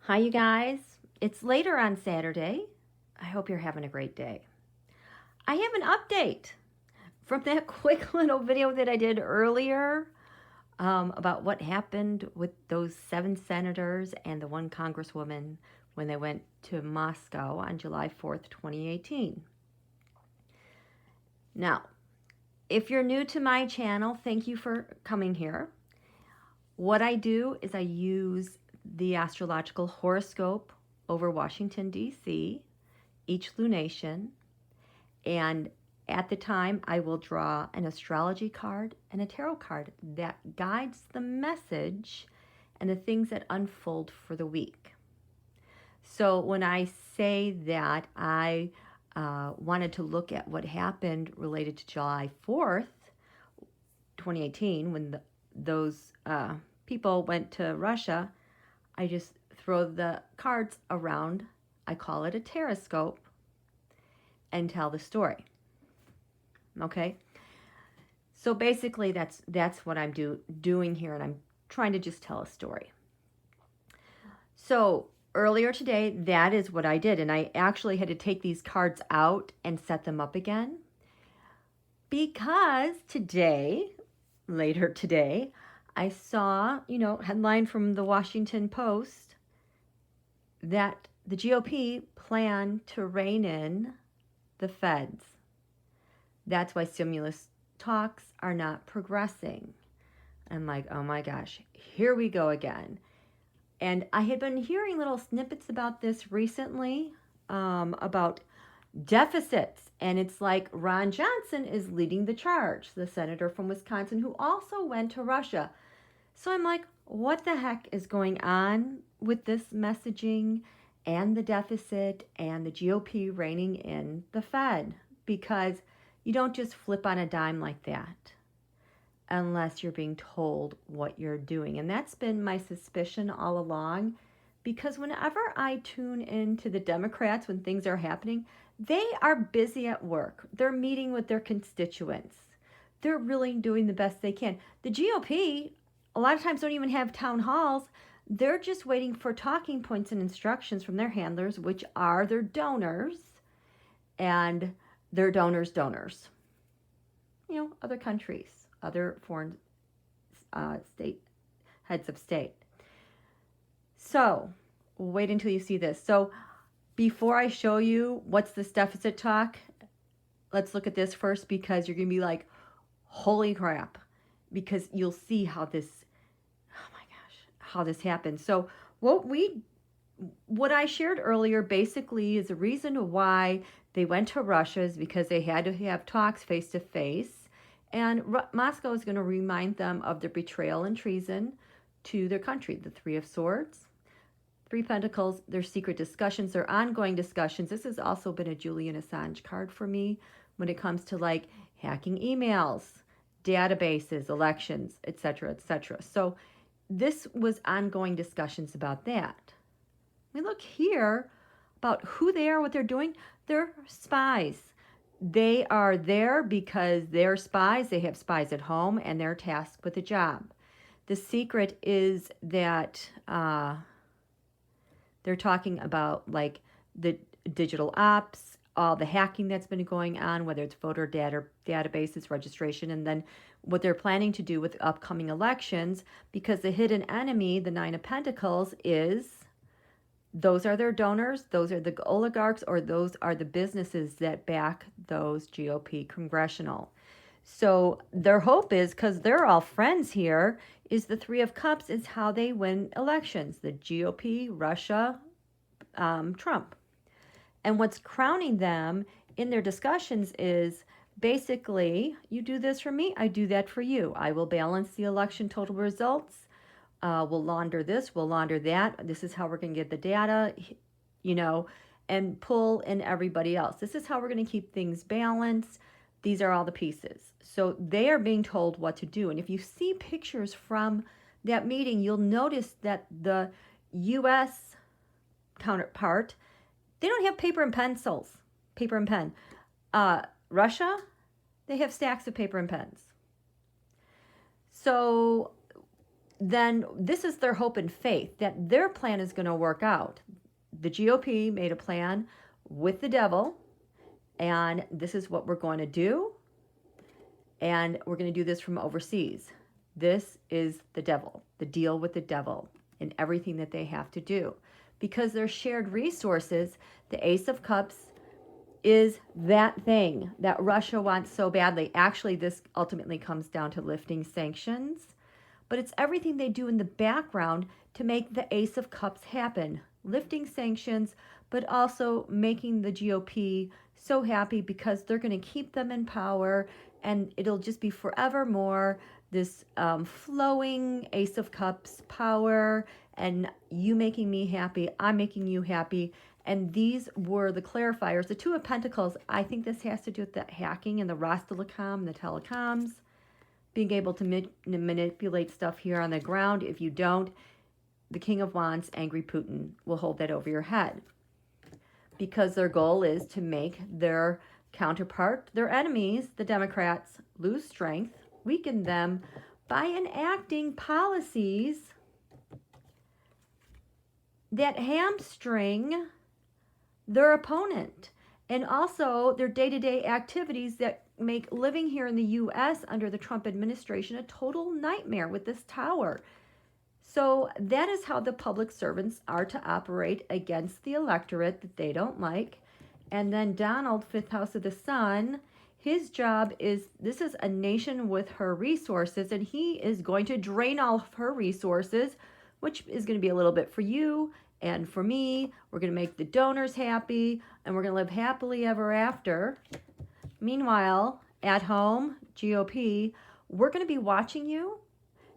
Hi, you guys. It's later on Saturday. I hope you're having a great day. I have an update from that quick little video that I did earlier about what happened with those 7 senators and the 1 congresswoman when they went to Moscow on July 4th, 2018. Now, if you're new to my channel, thank you for coming here. What I do is I use the astrological horoscope over Washington, D.C., each lunation, and at the time I will draw an astrology card and a tarot card that guides the message and the things that unfold for the week. So when I say that I wanted to look at what happened related to July 4th, 2018, when those people went to Russia, I just throw the cards around. I call it a taroscope and tell the story. Okay? So basically that's what I'm doing here, and I'm trying to just tell a story. So earlier today, that is what I did, and I actually had to take these cards out and set them up again because later today, I saw, headline from the Washington Post that the GOP plan to rein in the feds. That's why stimulus talks are not progressing. I'm like, oh my gosh, here we go again. And I had been hearing little snippets about this recently, about deficits. And it's like Ron Johnson is leading the charge, the senator from Wisconsin who also went to Russia. So I'm like, what the heck is going on with this messaging and the deficit and the GOP reining in the Fed? Because you don't just flip on a dime like that unless you're being told what you're doing. And that's been my suspicion all along, because whenever I tune into the Democrats when things are happening, they are busy at work. They're meeting with their constituents. They're really doing the best they can. The GOP, a lot of times, don't even have town halls. They're just waiting for talking points and instructions from their handlers, which are their donors, and their donors' donors. Other countries, other foreign state heads of state. So wait until you see this. So before I show you what's this deficit talk, let's look at this first, because you're going to be like, holy crap, because you'll see how this, oh my gosh, how this happens. So what I shared earlier basically is the reason why they went to Russia is because they had to have talks face to face. And Moscow is going to remind them of their betrayal and treason to their country. The 3 of Swords, 3 Pentacles, their secret discussions, their ongoing discussions. This has also been a Julian Assange card for me when it comes to like hacking emails, databases, elections, etc., etc. So this was ongoing discussions about that. We look here about who they are, what they're doing. They're spies. They are there because they're spies. They have spies at home, and they're tasked with a job. The secret is that they're talking about like the digital ops, all the hacking that's been going on, whether it's voter databases, registration, and then what they're planning to do with upcoming elections, because the hidden enemy, the 9 of Pentacles, is those are their donors, those are the oligarchs, or those are the businesses that back those GOP congressional. So their hope is, because they're all friends here, is the 3 of Cups is how they win elections. The GOP, Russia, Trump. And what's crowning them in their discussions is basically, you do this for me, I do that for you. I will balance the election total results. We'll launder this, we'll launder that. This is how we're going to get the data, and pull in everybody else. This is how we're going to keep things balanced. These are all the pieces. So they are being told what to do. And if you see pictures from that meeting, you'll notice that the U.S. counterpart, they don't have paper and pen. Russia, they have stacks of paper and pens. So then this is their hope and faith that their plan is going to work out. The GOP made a plan with the devil, and this is what we're going to do, and we're going to do this from overseas. This is the devil, the deal with the devil in everything that they have to do. Because they're shared resources, the Ace of Cups is that thing that Russia wants so badly. Actually, this ultimately comes down to lifting sanctions, but it's everything they do in the background to make the Ace of Cups happen. Lifting sanctions, but also making the GOP so happy because they're going to keep them in power, and it'll just be forevermore this flowing Ace of Cups power, and you making me happy, I'm making you happy. And these were the clarifiers. The Two of Pentacles, I think this has to do with the hacking and the Rostelecom, the telecoms, being able to manipulate stuff here on the ground. If you don't, the King of Wands, angry Putin, will hold that over your head. Because their goal is to make their counterpart, their enemies, the Democrats, lose strength, weaken them by enacting policies that hamstring their opponent, and also their day-to-day activities that make living here in the U.S. under the Trump administration a total nightmare with this tower. So that is how the public servants are to operate against the electorate that they don't like. And then Donald, fifth house of the sun, his job is, this is a nation with her resources, and he is going to drain all of her resources, which is going to be a little bit for you and for me. We're going to make the donors happy, and we're going to live happily ever after. Meanwhile, at home, GOP, we're going to be watching you.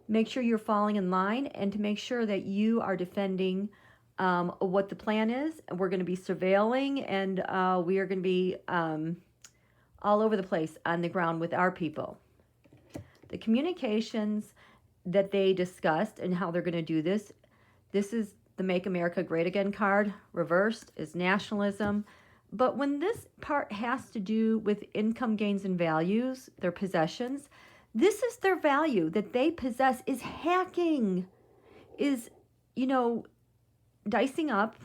Make sure you're falling in line, and to make sure that you are defending what the plan is. We're going to be surveilling, and we are going to be all over the place on the ground with our people. The communications that they discussed and how they're going to do this, this is the Make America Great Again card. Reversed is nationalism. But when this part has to do with income gains and values, their possessions, this is their value that they possess, is hacking, is, dicing up,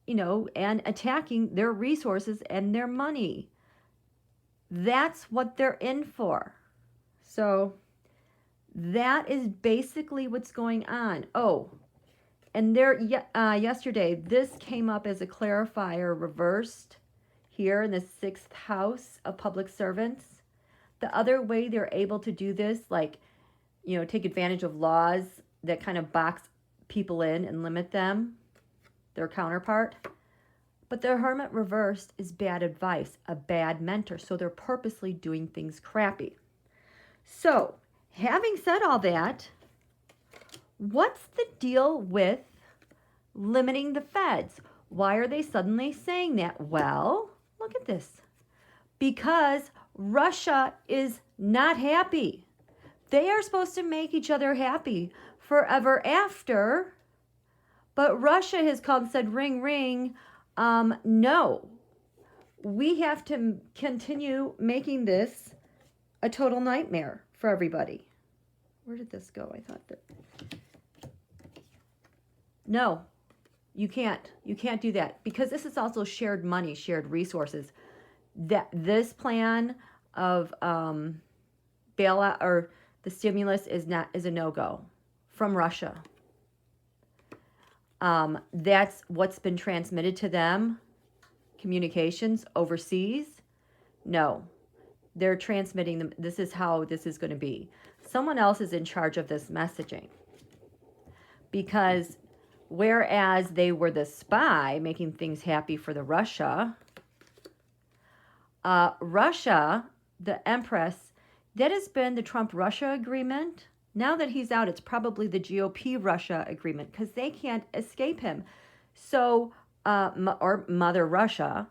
and attacking their resources and their money. That's what they're in for. So that is basically what's going on. Oh, and yesterday, this came up as a clarifier reversed here in the 6th house of public servants. The other way they're able to do this, take advantage of laws that kind of box people in and limit them, their counterpart. But the Hermit reversed is bad advice, a bad mentor. So they're purposely doing things crappy. So, having said all that, what's the deal with limiting the feds? Why are they suddenly saying that? Well, look at this. Because Russia is not happy. They are supposed to make each other happy forever after. But Russia has called and said, ring, ring. No. We have to continue making this a total nightmare for everybody. Where did this go? I thought that... No, you can't. You can't do that. Because this is also shared money, shared resources. That this plan of bailout or the stimulus is a no-go from Russia. That's what's been transmitted to them. Communications overseas. No, they're transmitting them. This is how this is going to be. Someone else is in charge of this messaging. Because whereas they were the spy making things happy for the Russia, the Empress, that has been the Trump-Russia agreement. Now that he's out, it's probably the GOP-Russia agreement because they can't escape him. So, or Mother Russia,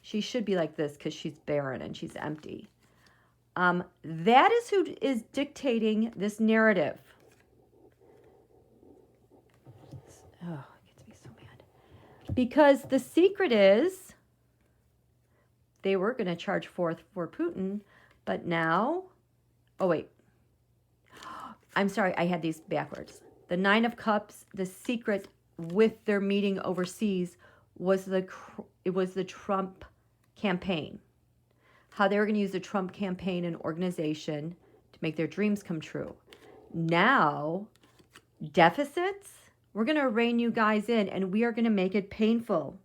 she should be like this because she's barren and she's empty. That is who is dictating this narrative. Oh, it gets me so mad. Because the secret is they were going to charge forth for Putin, but now, oh wait, I'm sorry, I had these backwards. The Nine of Cups, the secret with their meeting overseas was it was the Trump campaign. How they were going to use the Trump campaign and organization to make their dreams come true. Now, deficits, we're going to rein you guys in, and we are going to make it painful.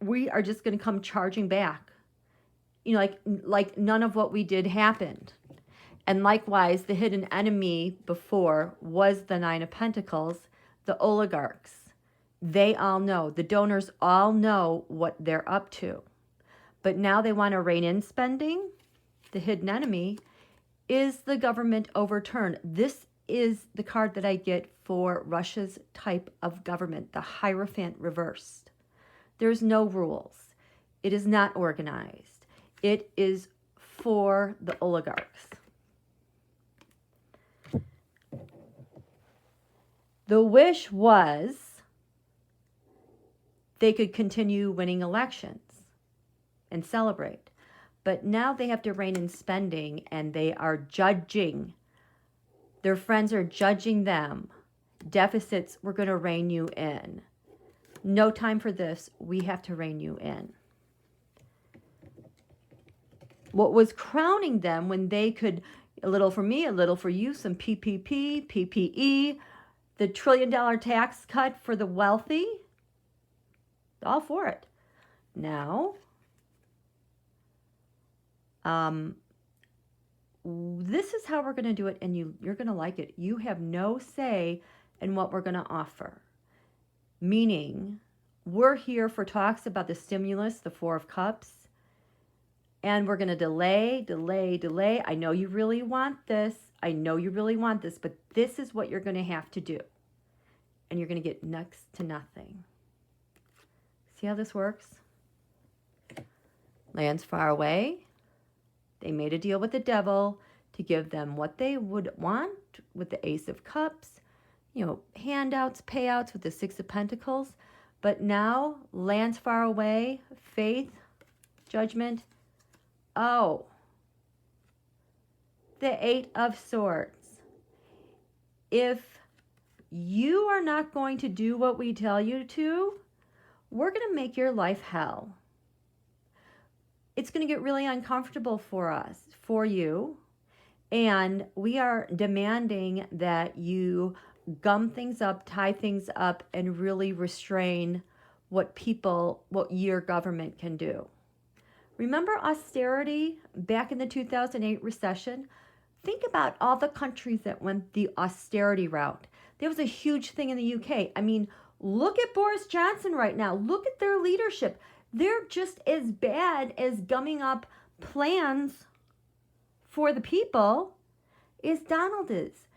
We are just going to come charging back. You know, like none of what we did happened. And likewise, the hidden enemy before was the Nine of Pentacles, the oligarchs. They all know, the donors all know what they're up to. But now they want to rein in spending. The hidden enemy is the government overturn. This is the card that I get for Russia's type of government, the Hierophant reversed. There's no rules. It is not organized. It is for the oligarchs. The wish was they could continue winning elections and celebrate. But now they have to rein in spending, and they are judging. Their friends are judging them. Deficits, we're going to rein you in. No time for this. We have to rein you in. What was crowning them when they could, a little for me, a little for you, some PPP, PPE, the $1 trillion tax cut for the wealthy, all for it. Now, this is how we're going to do it, and you're going to like it. You have no say in what we're going to offer. Meaning, we're here for talks about the stimulus, the Four of Cups, and we're going to delay. I know you really want this. But this is what you're going to have to do. And you're going to get next to nothing. See how this works? Lands far away. They made a deal with the devil to give them what they would want with the Ace of Cups, you know, handouts, payouts with the Six of Pentacles. But now, lands far away, faith, judgment. Oh, the Eight of Swords. If you are not going to do what we tell you to, we're going to make your life hell. It's going to get really uncomfortable for you, and we are demanding that you gum things up, tie things up, and really restrain what your government can do. Remember austerity back in the 2008 recession? Think about all the countries that went the austerity route. There was a huge thing in the UK. I mean, look at Boris Johnson right now. Look at their leadership. They're just as bad as gumming up plans for the people as Donald is.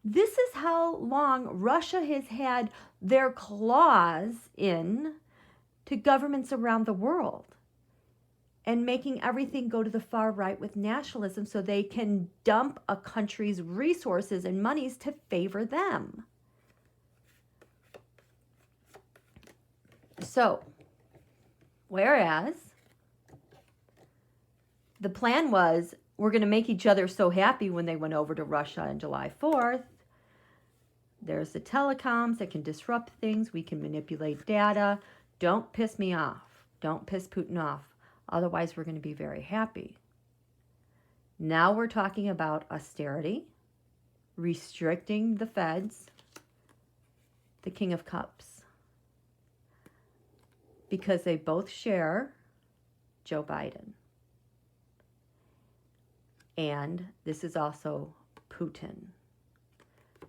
This is how long Russia has had their claws in to governments around the world and making everything go to the far right with nationalism so they can dump a country's resources and monies to favor them. So, whereas the plan was we're going to make each other so happy when they went over to Russia on July 4th. There's the telecoms that can disrupt things. We can manipulate data. Don't piss me off. Don't piss Putin off. Otherwise, we're going to be very happy. Now we're talking about austerity, restricting the feds, the King of Cups, because they both share Joe Biden. And this is also Putin.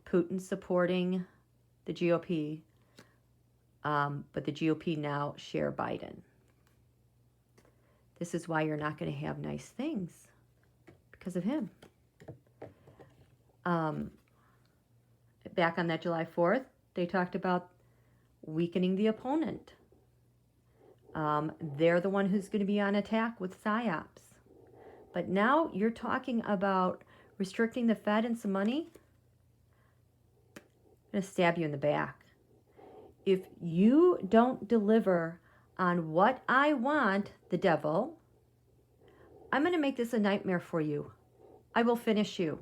Putin supporting the GOP, but the GOP now share Biden. This is why you're not going to have nice things, because of him. Back on that July 4th, they talked about weakening the opponent. They're the one who's going to be on attack with PSYOPs. But now you're talking about restricting the Fed and some money. I'm going to stab you in the back. If you don't deliver on what I want, the devil, I'm going to make this a nightmare for you. I will finish you.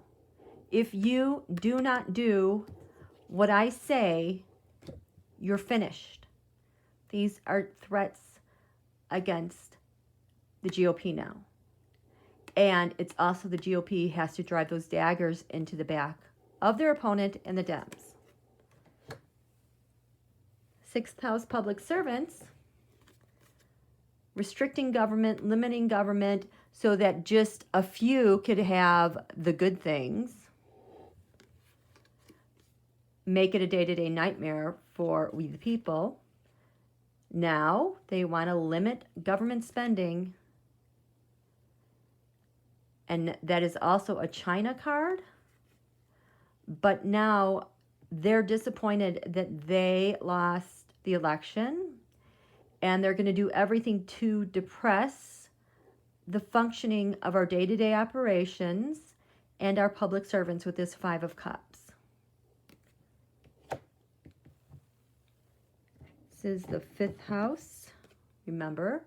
If you do not do what I say, you're finished. These are threats against the GOP now. And it's also the GOP has to drive those daggers into the back of their opponent and the Dems. 6th house public servants, restricting government, limiting government so that just a few could have the good things. Make it a day-to-day nightmare for we the people. Now they want to limit government spending. And that is also a China card. But now they're disappointed that they lost the election. And they're going to do everything to depress the functioning of our day-to-day operations and our public servants with this 5 of Cups. This is the 5th house. Remember,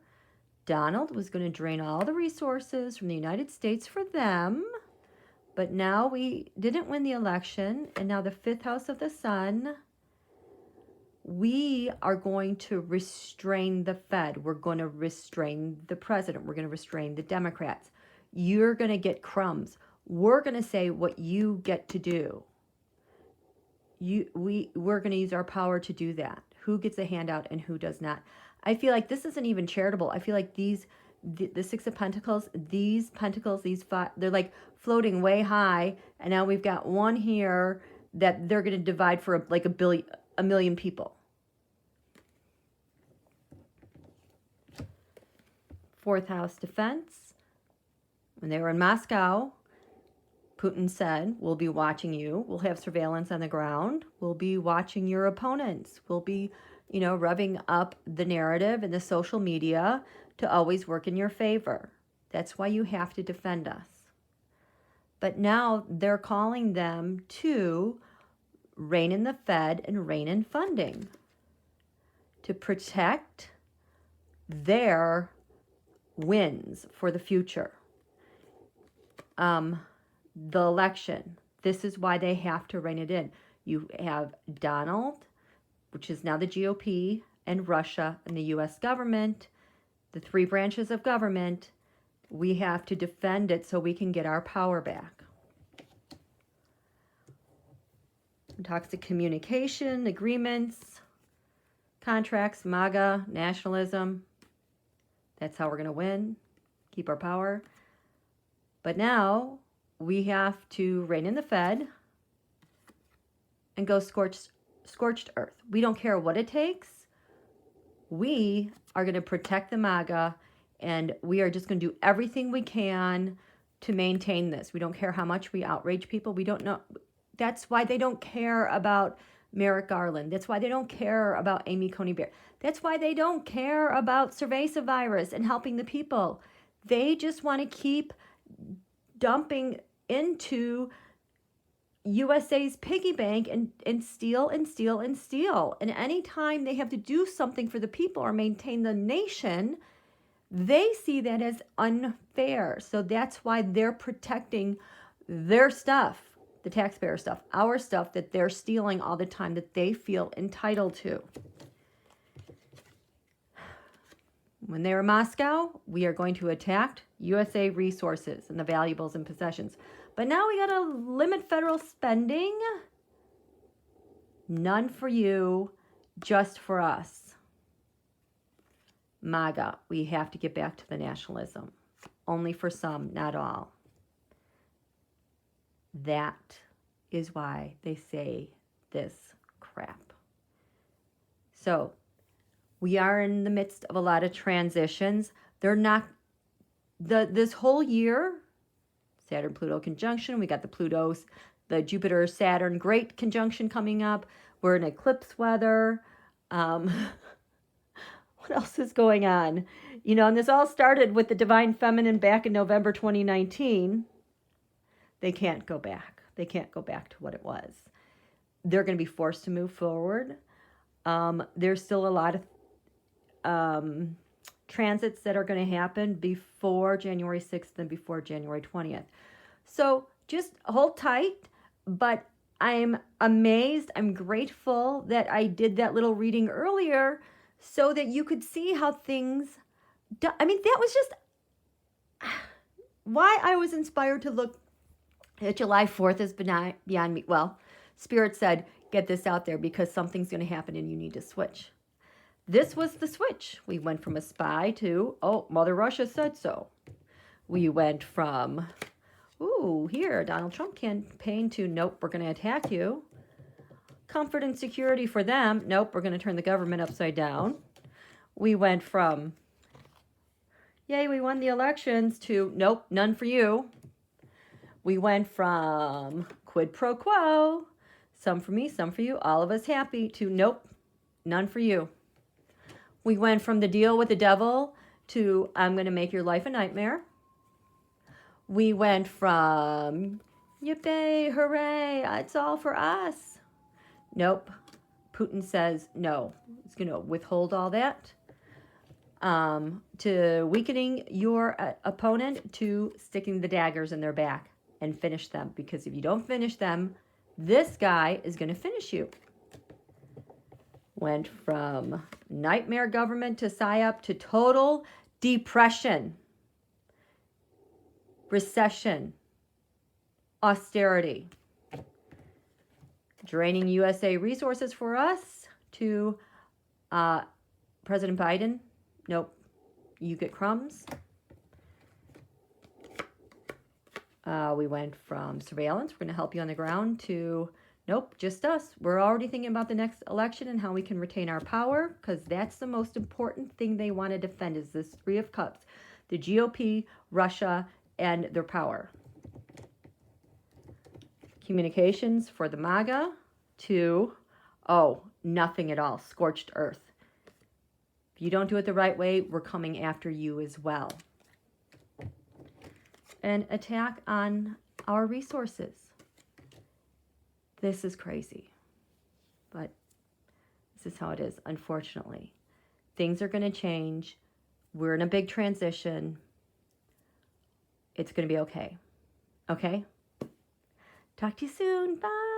Donald was going to drain all the resources from the United States for them. But now we didn't win the election. And now the 5th house of the sun, we are going to restrain the Fed. We're going to restrain the president. We're going to restrain the Democrats. You're going to get crumbs. We're going to say what you get to do. We're going to use our power to do that. Who gets a handout and who does not. I feel like this isn't even charitable. I feel like the 6 of Pentacles, these pentacles, these 5, they're like floating way high. And now we've got one here that they're going to divide for like a million people. 4th house defense. When they were in Moscow, Putin said, we'll be watching you. We'll have surveillance on the ground. We'll be watching your opponents. We'll be, revving up the narrative and the social media to always work in your favor. That's why you have to defend us. But now they're calling them to rein in the Fed and rein in funding to protect their wins for the future. The election, this is why they have to rein it in. You have Donald, which is now the GOP, and Russia and the U.S. government, the 3 branches of government. We have to defend it so we can get our power back. Toxic communication, agreements, contracts, MAGA, nationalism. That's how we're going to win, keep our power. But now we have to rein in the Fed and go scorched earth. We don't care what it takes. We are going to protect the MAGA, and we are just going to do everything we can to maintain this. We don't care how much we outrage people. We don't know. That's why they don't care about Merrick Garland. That's why they don't care about Amy Coney Barrett. That's why they don't care about cerveza virus and helping the people. They just want to keep dumping into USA's piggy bank and steal and steal and steal. And anytime they have to do something for the people or maintain the nation, they see that as unfair. So that's why they're protecting their stuff, the taxpayer stuff, our stuff that they're stealing all the time that they feel entitled to. When they're in Moscow, we are going to attack USA resources and the valuables and possessions. But now we got to limit federal spending. None for you, just for us. MAGA, we have to get back to the nationalism. Only for some, not all. That is why they say this crap. So, we are in the midst of a lot of transitions. They're not, this whole year, Saturn-Pluto conjunction, we got the Jupiter-Saturn great conjunction coming up. We're in eclipse weather. What else is going on? And this all started with the Divine Feminine back in November 2019. They can't go back. They can't go back to what it was. They're going to be forced to move forward. There's still a lot of transits that are going to happen before January 6th and before January 20th. So just hold tight. But I'm amazed, I'm grateful that I did that little reading earlier so that you could see how things I mean, that was just why I was inspired to look at July 4th is beyond me. Well, Spirit said, get this out there because something's going to happen and you need to switch. This was the switch. We went from a spy to, oh, Mother Russia said so. We went from, ooh, here, Donald Trump campaign to, nope, we're going to attack you. Comfort and security for them. Nope, we're going to turn the government upside down. We went from, yay, we won the elections to, nope, none for you. We went from quid pro quo, some for me, some for you, all of us happy, to nope, none for you. We went from the deal with the devil to I'm going to make your life a nightmare. We went from yippee, hooray, it's all for us. Nope. Putin says no. It's going to withhold all that. To weakening your opponent, to sticking the daggers in their back and finish them. Because if you don't finish them, this guy is going to finish you. Went from nightmare government to PSYOP to total depression, recession, austerity, draining USA resources for us to President Biden, nope, you get crumbs. We went from surveillance, we're going to help you on the ground, to nope, just us. We're already thinking about the next election and how we can retain our power, because that's the most important thing they want to defend is this Three of Cups, the GOP, Russia, and their power. Communications for the MAGA to, oh, nothing at all, scorched earth. If you don't do it the right way, we're coming after you as well. An attack on our resources. This is crazy, but this is how it is, unfortunately. Things are going to change. We're in a big transition. It's going to be okay. Okay? Talk to you soon. Bye.